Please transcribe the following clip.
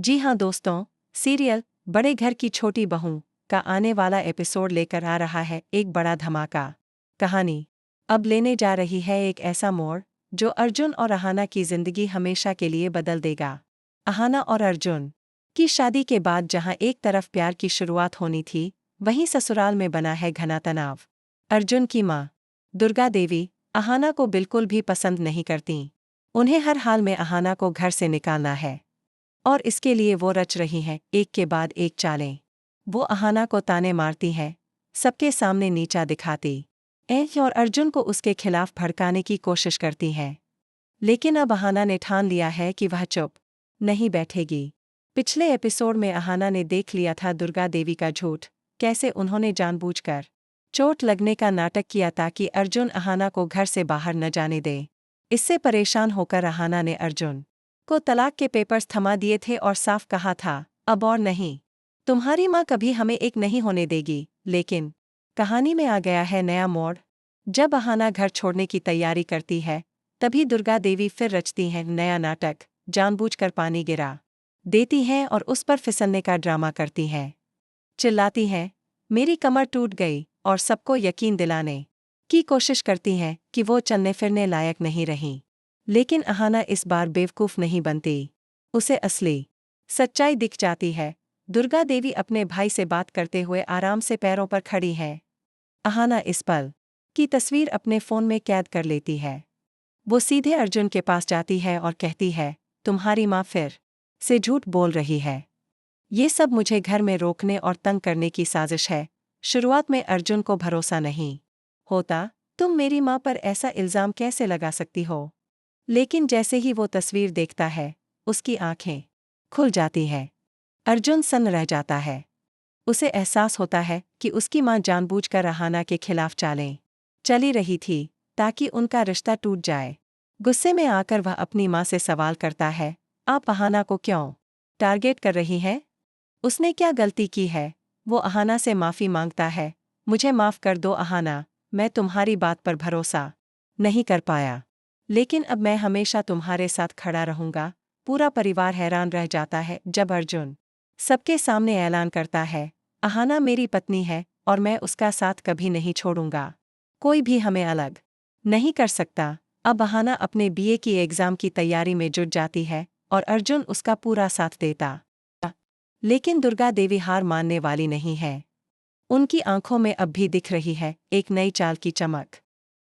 जी हाँ दोस्तों, सीरियल बड़े घर की छोटी बहू का आने वाला एपिसोड लेकर आ रहा है एक बड़ा धमाका। कहानी अब लेने जा रही है एक ऐसा मोड़ जो अर्जुन और अहाना की जिंदगी हमेशा के लिए बदल देगा। अहाना और अर्जुन की शादी के बाद जहां एक तरफ प्यार की शुरुआत होनी थी, वहीं ससुराल में बना है घना तनाव। अर्जुन की माँ दुर्गा देवी अहाना को बिल्कुल भी पसंद नहीं करती। उन्हें हर हाल में अहाना को घर से निकालना है और इसके लिए वो रच रही हैं एक के बाद एक चालें। वो अहाना को ताने मारती है, सबके सामने नीचा दिखाती और अर्जुन को उसके खिलाफ भड़काने की कोशिश करती है। लेकिन अब अहाना ने ठान लिया है कि वह चुप नहीं बैठेगी। पिछले एपिसोड में अहाना ने देख लिया था दुर्गा देवी का झूठ, कैसे उन्होंने जानबूझकर चोट लगने का नाटक किया ताकि अर्जुन अहाना को घर से बाहर न जाने दे। इससे परेशान होकर अहाना ने अर्जुन को तलाक के पेपर्स थमा दिए थे और साफ कहा था, अब और नहीं, तुम्हारी माँ कभी हमें एक नहीं होने देगी। लेकिन कहानी में आ गया है नया मोड़। जब अहाना घर छोड़ने की तैयारी करती है, तभी दुर्गा देवी फिर रचती हैं नया नाटक। जानबूझकर पानी गिरा देती हैं और उस पर फिसलने का ड्रामा करती हैं। चिल्लाती हैं, मेरी कमर टूट गई, और सबको यकीन दिलाने की कोशिश करती हैं कि वो चलने फिरने लायक नहीं रहीं। लेकिन अहाना इस बार बेवकूफ़ नहीं बनती। उसे असली सच्चाई दिख जाती है। दुर्गा देवी अपने भाई से बात करते हुए आराम से पैरों पर खड़ी है। अहाना इस पल की तस्वीर अपने फ़ोन में कैद कर लेती है। वो सीधे अर्जुन के पास जाती है और कहती है, तुम्हारी माँ फिर से झूठ बोल रही है। ये सब मुझे घर में रोकने और तंग करने की साजिश है। शुरुआत में अर्जुन को भरोसा नहीं होता, तुम मेरी माँ पर ऐसा इल्ज़ाम कैसे लगा सकती हो। लेकिन जैसे ही वो तस्वीर देखता है, उसकी आंखें खुल जाती हैं। अर्जुन सन्न रह जाता है। उसे एहसास होता है कि उसकी माँ जानबूझकर अहाना के खिलाफ चालें चली रही थी ताकि उनका रिश्ता टूट जाए। गुस्से में आकर वह अपनी माँ से सवाल करता है, आप अहाना को क्यों टारगेट कर रही हैं? उसने क्या गलती की है? वो अहाना से माफ़ी मांगता है, मुझे माफ़ कर दो अहाना, मैं तुम्हारी बात पर भरोसा नहीं कर पाया। लेकिन अब मैं हमेशा तुम्हारे साथ खड़ा रहूंगा। पूरा परिवार हैरान रह जाता है जब अर्जुन सबके सामने ऐलान करता है, अहाना मेरी पत्नी है और मैं उसका साथ कभी नहीं छोड़ूंगा। कोई भी हमें अलग नहीं कर सकता। अब अहाना अपने बीए की एग्ज़ाम की तैयारी में जुट जाती है और अर्जुन उसका पूरा साथ देता। लेकिन दुर्गा देवी हार मानने वाली नहीं है। उनकी आंखों में अब भी दिख रही है एक नई चाल की चमक।